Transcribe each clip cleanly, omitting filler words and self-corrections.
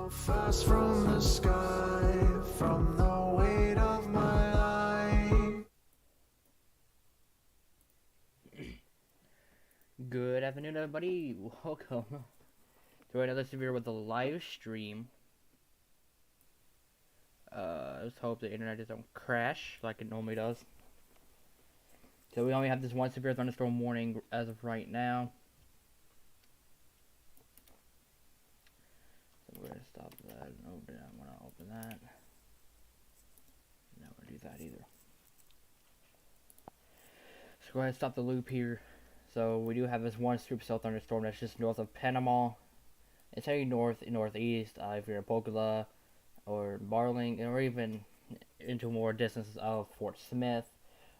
fast from the sky, from the weight of my life. Good afternoon, everybody. Welcome to another severe with a live stream. Let's hope the internet doesn't crash like it normally does. So we only have this one severe thunderstorm warning as of right now. So we're gonna stop that and open it. I want to open that. Not gonna do that either. So go ahead and stop the loop here. So we do have this one supercell thunderstorm that's just north of Panama. It's heading north and northeast. If you're in Pocatello or Barling, or even into more distances of Fort Smith,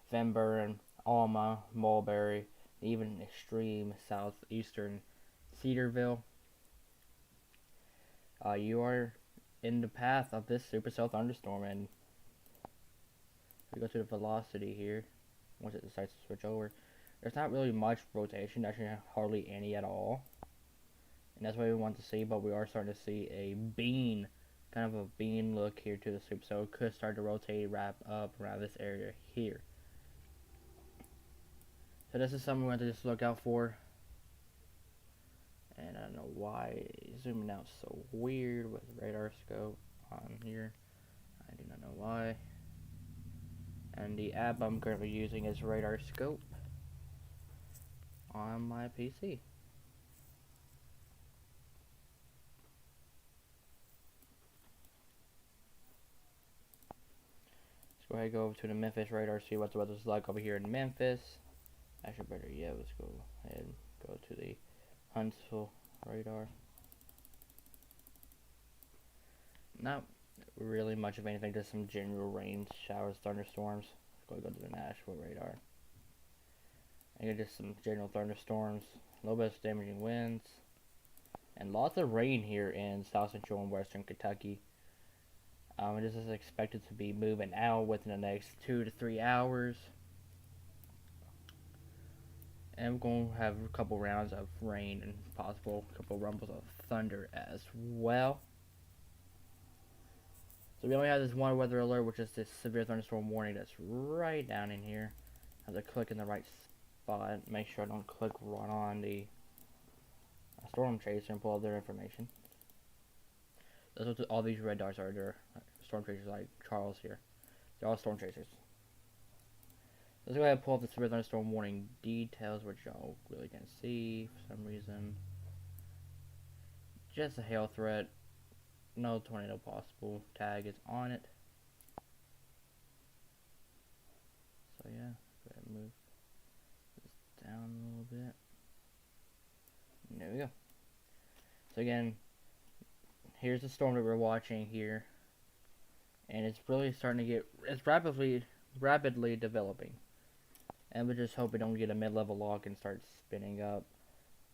Van Buren, Alma, Mulberry, even extreme southeastern Cedarville. You are in the path of this supercell thunderstorm, and we go to the velocity here. Once it decides to switch over, there's not really much rotation, actually hardly any at all. And that's what we want to see, but we are starting to see a bean, kind of a bean look here to the supercell. It could start to rotate, wrap up around this area here. So this is something we want to just look out for. And I don't know why zooming out so weird with the radar scope on here. I do not know why. And the app I'm currently using is Radar Scope on my PC. Let's go ahead and go over to the Memphis radar, see what the weather's like over here in Memphis. Actually, better yet, let's go ahead and go to the Huntsville radar. Not really much of anything, just some general rain, showers, thunderstorms. Let's go to the Nashville radar. And just some general thunderstorms, a little bit of damaging winds, and lots of rain here in south central and western Kentucky. This is expected to be moving out within the next 2 to 3 hours. And we're going to have a couple rounds of rain and possible couple rumbles of thunder as well. So we only have this one weather alert, which is this severe thunderstorm warning that's right down in here. I have to click in the right spot. Make sure I don't click right on the storm chaser and pull up their information. That's what all these red dots are. They're storm chasers like Charles here. They're all storm chasers. Let's go ahead and pull up the severe thunderstorm warning details, which y'all really can't see for some reason. Just a hail threat. No tornado possible. Tag is on it. So yeah, go ahead and move this down a little bit. And there we go. So again, here's the storm that we're watching here. And it's really starting to get, it's rapidly developing. And we just hope we don't get a mid-level lock and start spinning up.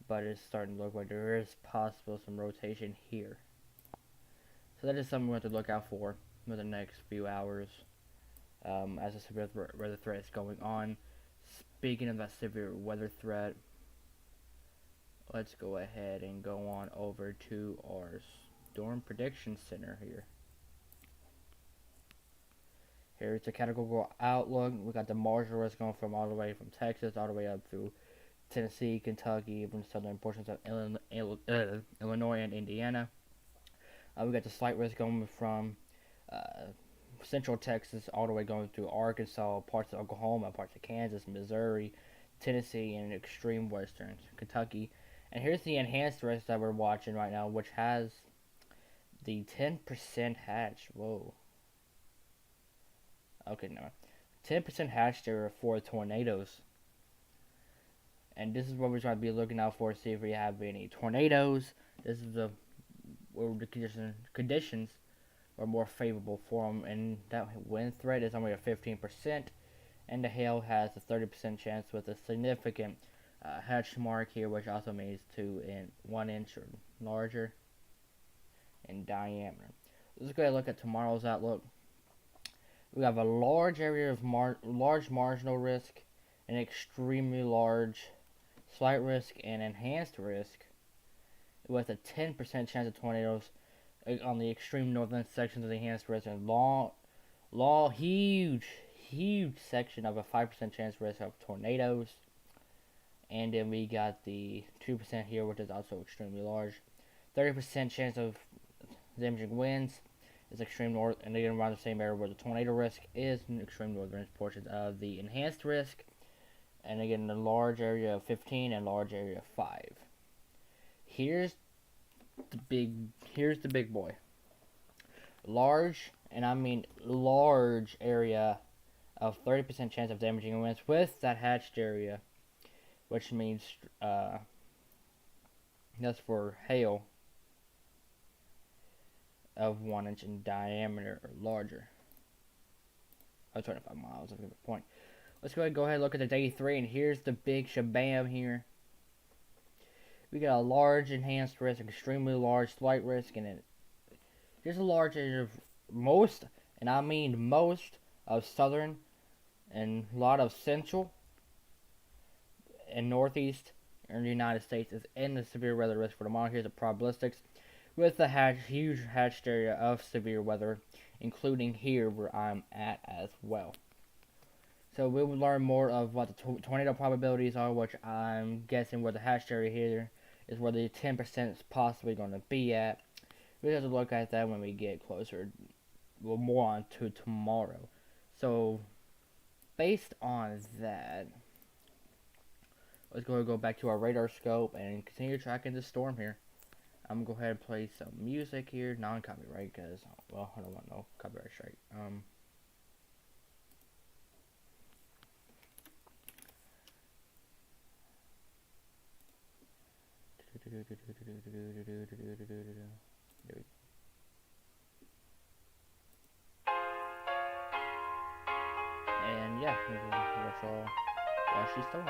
But it's starting to look like there is possible some rotation here. So that is something we have to look out for the next few hours as a severe weather threat is going on. Speaking of that severe weather threat, let's go ahead and go on over to our Storm Prediction Center here. Here's the categorical outlook. We got the marginal risk going from all the way from Texas all the way up through Tennessee, Kentucky, even southern portions of Illinois and Indiana. We got the slight risk going from central Texas all the way going through Arkansas, parts of Oklahoma, parts of Kansas, Missouri, Tennessee, and extreme western Kentucky. And here's the enhanced risk that we're watching right now, which has the 10% hatch. Whoa. Okay, no. 10% hatch there for tornadoes. And this is what we're trying to be looking out for, see if we have any tornadoes. This is the conditions are more favorable for them, and that wind threat is only at 15%, and the hail has a 30% chance with a significant hatch mark here, which also means 1 inch or larger in diameter. Let's go ahead and look at tomorrow's outlook. We have a large area of large marginal risk, an extremely large slight risk, and enhanced risk with a 10% chance of tornadoes on the extreme northern sections of the enhanced risk, and huge section of a 5% chance risk of tornadoes. And then we got the 2% here, which is also extremely large. 30% chance of damaging winds is extreme north, and again around the same area where the tornado risk is in extreme northern portions of the enhanced risk. And again, the large area of 15 and large area of 5. Here's the big boy. Large, and I mean large area of 30% chance of damaging winds with that hatched area, which means that's for hail of 1 inch in diameter or larger. Oh, 25 miles, that's a good point. Let's go ahead and look at the day 3, and here's the big shabam here. We got a large enhanced risk, extremely large slight risk, and here's a large area of most, and I mean most, of southern and a lot of central and northeast in the United States is in the severe weather risk for the month. Here's the probabilistics with the huge hatched area of severe weather, including here where I'm at as well. So we will learn more of what the tornado probabilities are, which I'm guessing where the hatched area here is where the 10% is possibly going to be at. We have to look at that when we get closer, well, more on to tomorrow. So, based on that, let's go back to our radar scope and continue tracking the storm here. I'm going to go ahead and play some music here, non-copyright, because, well, I don't want no copyright strike. And yeah, that's all. Watch these storms.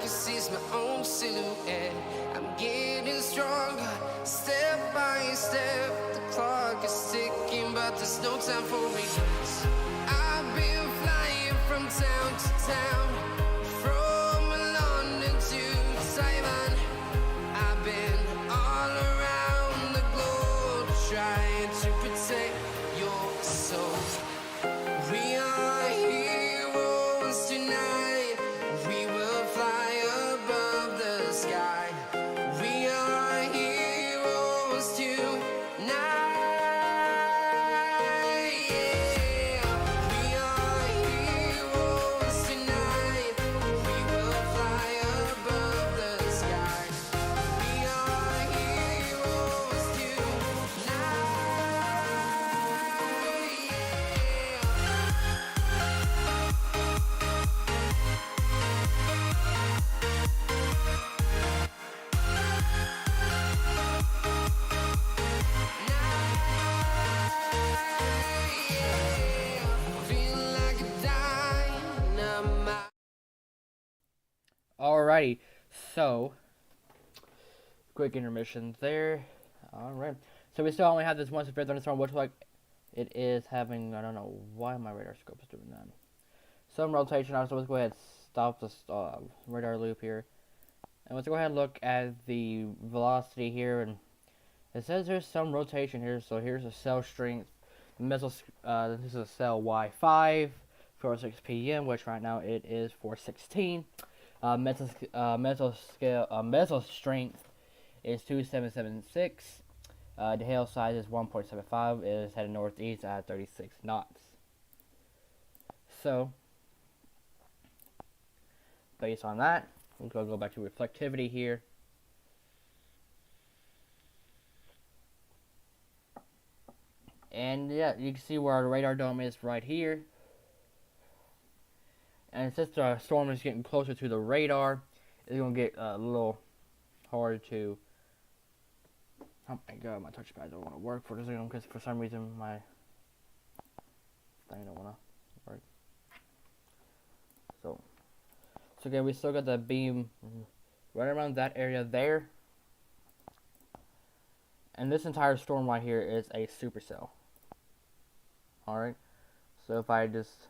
can seize my own silhouette. I'm getting stronger, step by step. The clock is ticking, but there's no time for regrets. I've been flying from town to town, from London to Taiwan. I've been all around the globe trying to protect your soul. We are heroes tonight. We will fly above the sky. We are heroes tonight. Yeah. We are heroes tonight. We will fly above the sky. We are heroes tonight. Feel like a dynamite. Alrighty, so quick intermission there. Alright, so we still only have this one severe thunderstorm, which like it is having, I don't know why my radar scope is doing that. Some rotation. So let's go ahead and stop this radar loop here, and let's go ahead and look at the velocity here. And it says there's some rotation here. So here's the cell strength. This is a cell Y5 for 6 p.m., which right now it is 4:16. Meso strength is 2776. The hail size is 1.75. It is heading northeast at 36 knots. So, based on that, we're going to go back to reflectivity here. And yeah, you can see where our radar dome is right here. And since the storm is getting closer to the radar, it's going to get a little hard to... Oh my god, my touchpad don't want to work for this because for some reason my thing don't want to work. So again, we still got the beam right around that area there. And this entire storm right here is a supercell. Alright, so if I just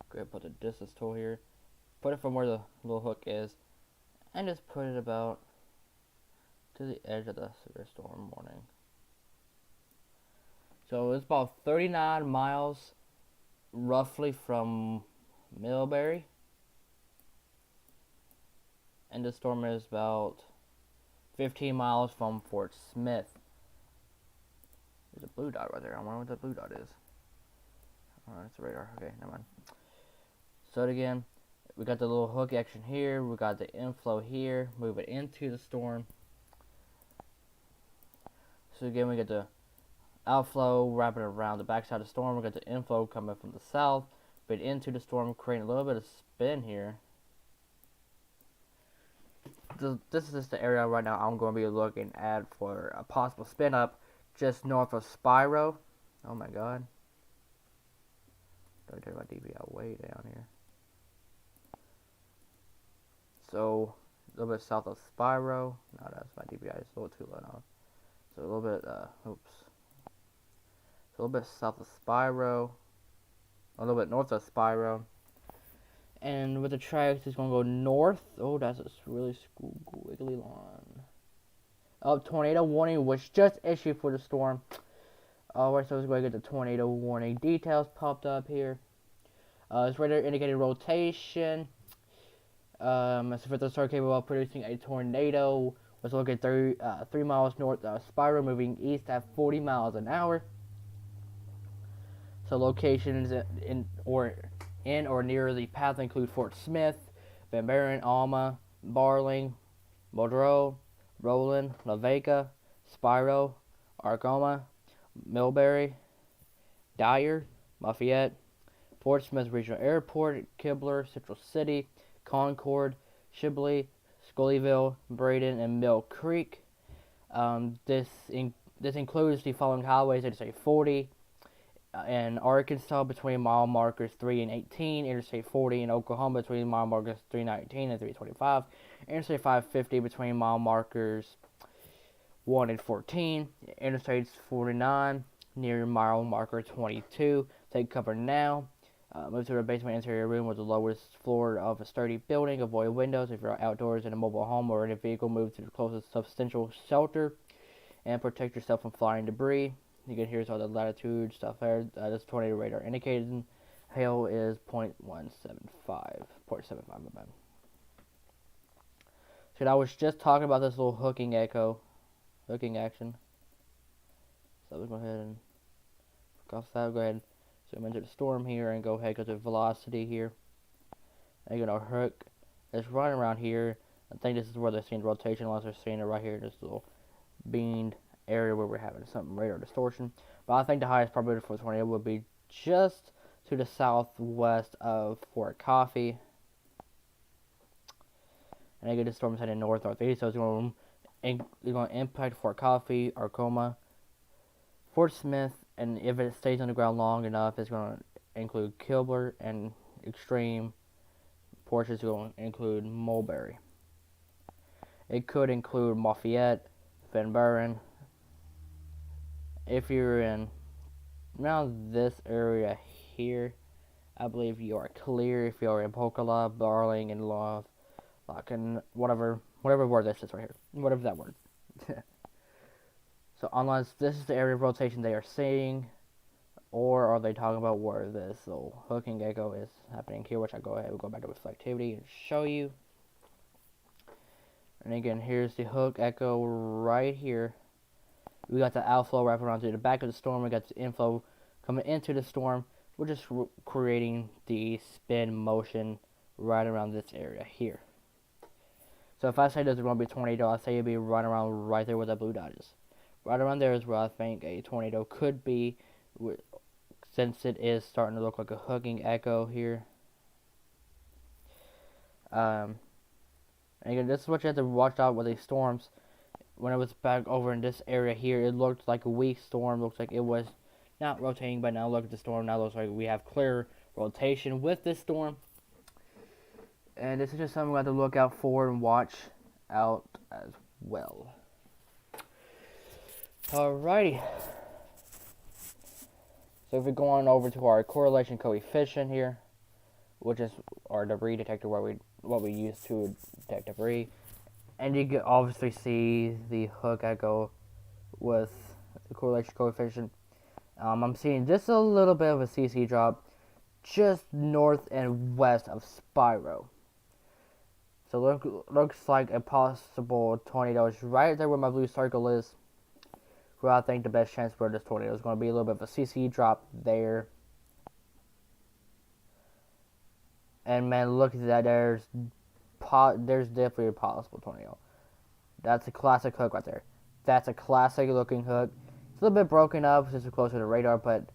go ahead and put the distance tool here, put it from where the little hook is, and just put it about to the edge of the severe storm warning. So it's about 39 miles roughly from Millbury, and the storm is about 15 miles from Fort Smith. There's a blue dot right there. I wonder what that blue dot is. Alright, it's a radar. Okay, never mind. So again, we got the little hook action here. We got the inflow here. Move it into the storm. So again, we get the outflow wrapping around the backside of the storm. We got the inflow coming from the south, but into the storm, creating a little bit of spin here. This is just the area right now I'm going to be looking at for a possible spin up just north of Spyro. Oh my god. Don't turn my DPI way down here. So, a little bit south of Spyro. No, that's my DPI. It's a little too low now. So, a little bit, oops. So, a little bit south of Spyro. A little bit north of Spyro. And with the tracks, it's going to go north. Oh, that's a really squiggly line. Tornado warning was just issued for the storm. Alright, so let's go ahead and get the tornado warning details popped up here. It's radar indicated rotation. As if the star capable of producing a tornado was located 3 miles north of Spyro, moving east at 40 miles an hour. So locations in or near the path include Fort Smith, Van Buren, Alma, Barling, Muldrow, Roland, La Vega, Spyro, Argoma, Millbury, Dyer, Lafayette, Fort Smith Regional Airport, Kibler, Central City, Concord, Shibley, Scullyville, Braden, and Mill Creek. This includes the following highways: Interstate 40, in Arkansas between mile markers 3 and 18, Interstate 40 in Oklahoma between mile markers 319 and 325, Interstate 550 between mile markers 1 and 14, Interstate 49 near mile marker 22. Take cover now. Move to a basement interior room with the lowest floor of a sturdy building. Avoid windows. If you're outdoors in a mobile home or in a vehicle, move to the closest substantial shelter and protect yourself from flying debris. You can hear all the latitude stuff there. This tornado radar indicated hail is 0.175. 0.75, my bad. So I was just talking about this little hooking action. So let's go ahead and go off that. Go ahead and zoom into the storm here and go ahead, go to velocity here. And you're gonna hook. It's right around here. I think this is where they're seeing the rotation, unless they're seeing it right here in this little beamed area where we're having some radar distortion. But I think the highest probability for a tornado would be just to the southwest of Fort Coffee. And again, this storm is heading north-northeast, so it's going to impact Fort Coffee, Arcoma, Fort Smith, and if it stays on the ground long enough, it's going to include Kilburn, and extreme portions going to include Mulberry. It could include Lafayette, Van Buren. If you're in around this area here, I believe you are clear. If you're in Pocala, Barling, and Love, like in whatever word this is right here, whatever that word. So unless this is the area of rotation they are seeing, or are they talking about where this little hooking echo is happening here, which I go ahead and go back to reflectivity and show you. And again, here's the hook echo right here. We got the outflow wrapping around to the back of the storm. We got the inflow coming into the storm. We're just creating the spin motion right around this area here. So if I say there's going to be a tornado, I say it'd be right around right there where that blue dot is. Right around there is where I think a tornado could be, since it is starting to look like a hooking echo here. And again, this is what you have to watch out with these storms. When it was back over in this area here, it looked like a weak storm. Looks like it was not rotating, but now look at the storm. Now it looks like we have clear rotation with this storm. And this is just something we have to look out for and watch out as well. Alrighty. So if we go on over to our correlation coefficient here, which is our debris detector, what we use to detect debris. And you can obviously see the hook echo with the correlation coefficient. I'm seeing just a little bit of a CC drop just north and west of Spyro. So looks like a possible tornado is right there where my blue circle is. Where I think the best chance for this tornado is going to be a little bit of a CC drop there. And man, look at that. There's definitely a possible tornado. That's a classic hook right there. That's a classic looking hook. It's a little bit broken up since it's closer to the radar, but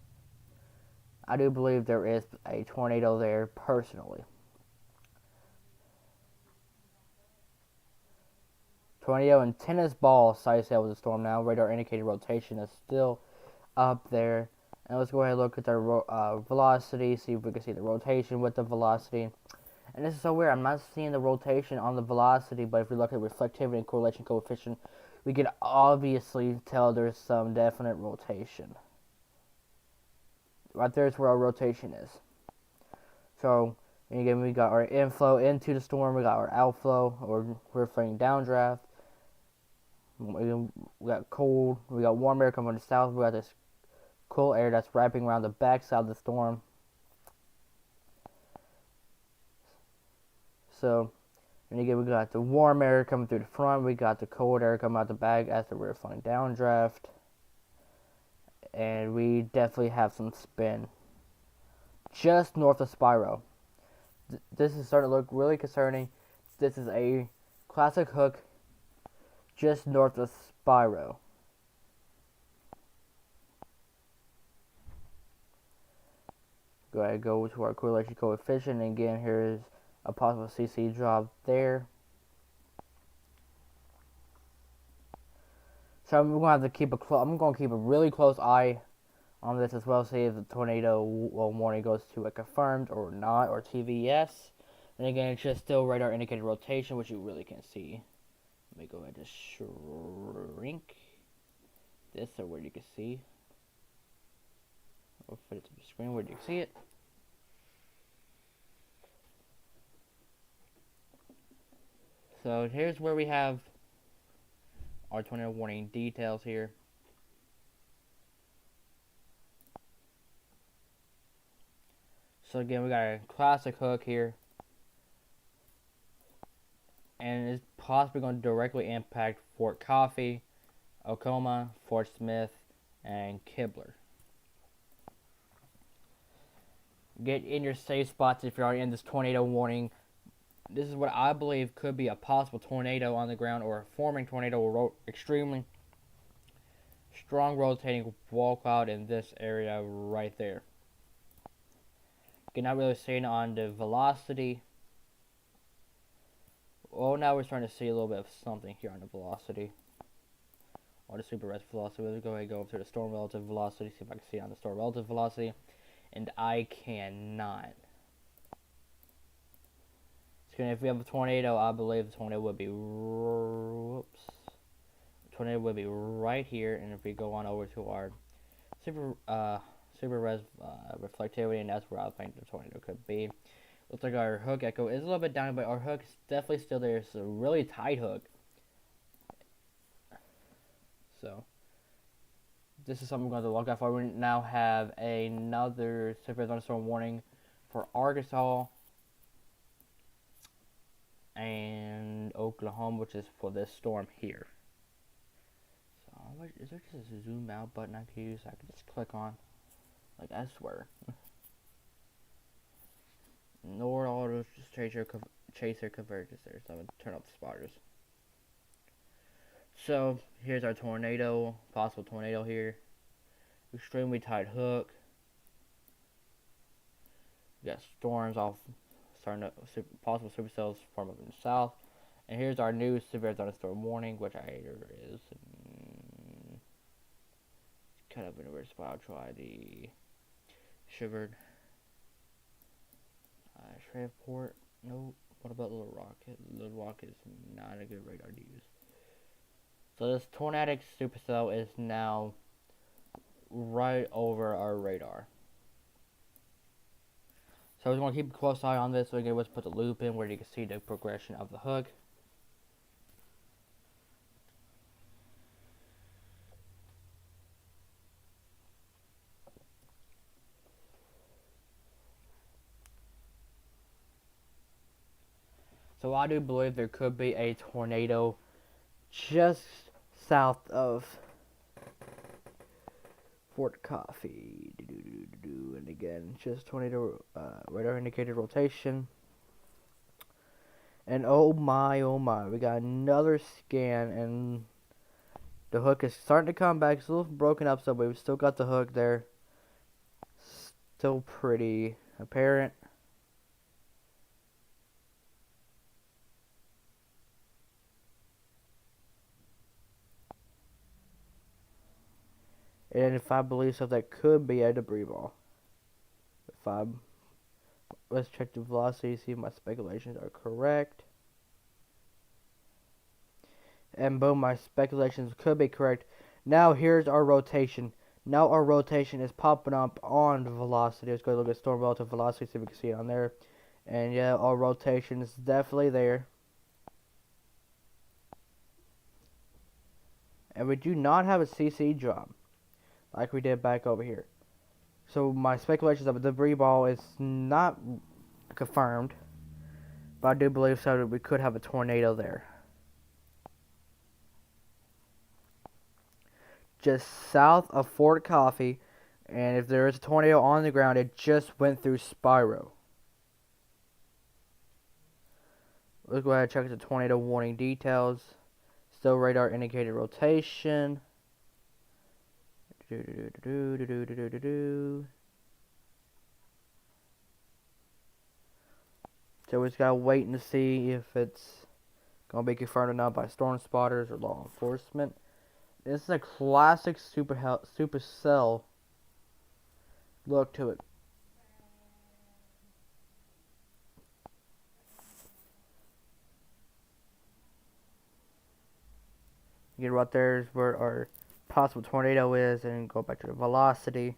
I do believe there is a tornado there personally. Tornado and tennis ball size sail with the storm now. Radar indicated rotation is still up there. And let's go ahead and look at the velocity, see if we can see the rotation with the velocity. And this is so weird. I'm not seeing the rotation on the velocity, but if we look at reflectivity and correlation coefficient, we can obviously tell there's some definite rotation. Right there is where our rotation is. So, again, we got our inflow into the storm, we got our outflow, or reflecting downdraft. We got cold, we got warm air coming from the south, we got this cool air that's wrapping around the backside of the storm. So, and again, we got the warm air coming through the front, we got the cold air coming out the back as the rear flying downdraft. And we definitely have some spin just north of Spyro. This is starting to look really concerning. This is a classic hook just north of Spyro. Go ahead and go to our correlation coefficient. And again, here's a possible CC drop there. So I'm going to have to keep I'm going to keep a really close eye on this as well, see if the tornado warning goes to a confirmed or not, or TVS. And again, it's just still radar indicated rotation, which you really can't see. Let me go ahead and shrink this so where you can see. Or fit it to the screen where you can see it. So here's where we have our tornado warning details here. So again, we got a classic hook here. And it's possibly going to directly impact Fort Coffee, Oklahoma, Fort Smith, and Kibler. Get in your safe spots if you're in this tornado warning. This is what I believe could be a possible tornado on the ground, or a forming tornado, or extremely strong rotating wall cloud in this area right there. You're not really seeing on the velocity. Well, now we're starting to see a little bit of something here on the velocity. Or the super res velocity. Let's go ahead and go up to the storm relative velocity. See if I can see it on the storm relative velocity. And I cannot. If we have a tornado, I believe the tornado would be right here. And if we go on over to our super res reflectivity, and that's where I think the tornado could be. Looks like our hook echo is a little bit down, but our hook is definitely still there. It's a really tight hook. So this is something I'm going to look out for. We now have another severe thunderstorm warning for Arkansas and Oklahoma, which is for this storm here. So is there just a zoom out button I can use? I can just click on. Like, I swear. Nord auto chaser converges there, so I'm gonna turn off the spotters. So here's our tornado, possible tornado here. Extremely tight hook. We got storms off, starting to possible supercells form up in the south. And here's our new severe thunderstorm warning, which is kind of in a weird spot. I'll try the shivered. Shreveport, nope. What about Little Rock? Little Rock is not a good radar to use. So this tornadic supercell is now right over our radar. So we're going to keep a close eye on this. So again, let's put the loop in where you can see the progression of the hook. So I do believe there could be a tornado just south of Fort Coffee. And again, just tornado radar indicated rotation. And oh my, we got another scan, and the hook is starting to come back. It's a little broken up, so we've still got the hook there. Still pretty apparent. And if I believe so, that could be a debris ball. Let's check the velocity, see if my speculations are correct. And boom, my speculations could be correct. Now here's our rotation. Now our rotation is popping up on the velocity. Let's go look at storm relative velocity, see if we can see it on there. And yeah, our rotation is definitely there. And we do not have a CC drop like we did back over here. So my speculations of a debris ball is not confirmed, but I do believe so that we could have a tornado there. Just south of Fort Coffee, and if there is a tornado on the ground, it just went through Spyro. Let's go ahead and check the tornado warning details. Still radar indicated rotation. So we just gotta wait and see if it's gonna be confirmed or not by storm spotters or law enforcement. This is a classic supercell look to it. You get right there is where our possible tornado is, and go back to the velocity.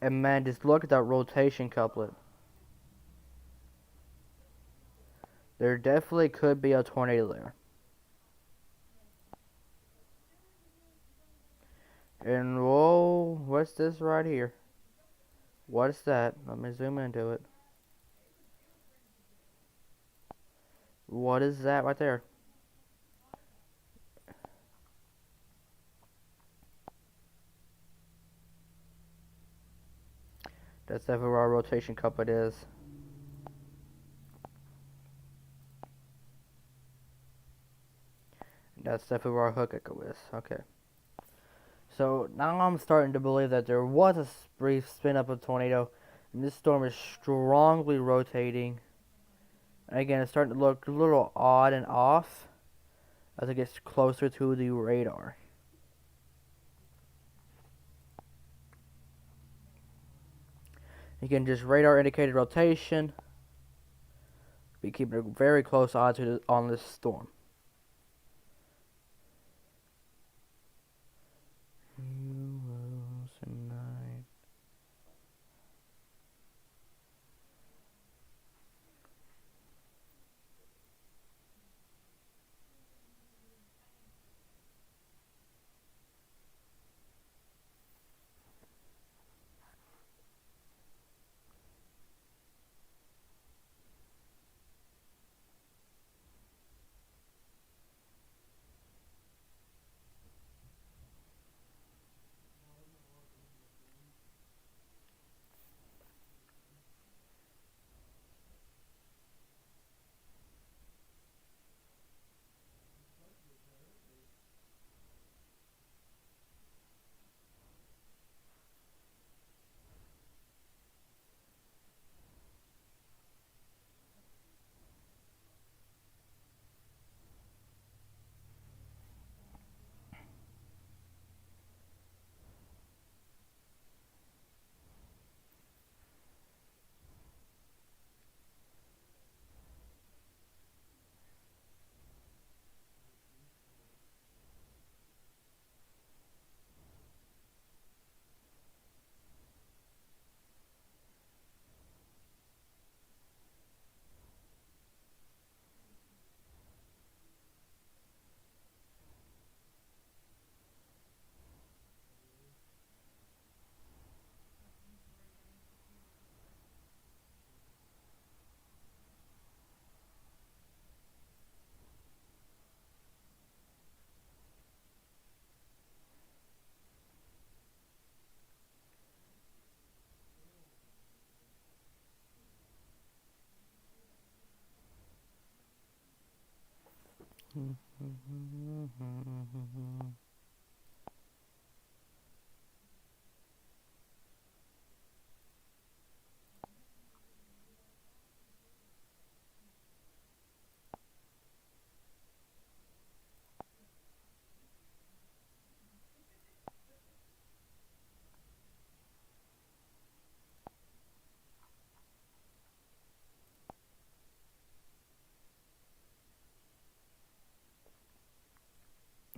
And man, just look at that rotation couplet. There definitely could be a tornado there. And whoa, what's this right here? What's that? Let me zoom into it. What is that right there? That's definitely where our rotation couplet is. That's definitely where our hook echo is. Okay. So now I'm starting to believe that there was a brief spin up of tornado, and this storm is strongly rotating. And again, it's starting to look a little odd and off as it gets closer to the radar. Again, just radar indicated rotation. Be keeping a very close eye to on this storm.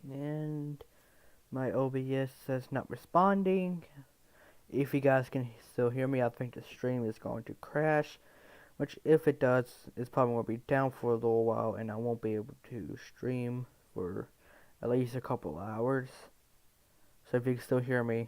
And my OBS says not responding. If you guys can still hear me, I think the stream is going to crash. Which, if it does, it's probably going to be down for a little while, and I won't be able to stream for at least a couple hours. So if you can still hear me,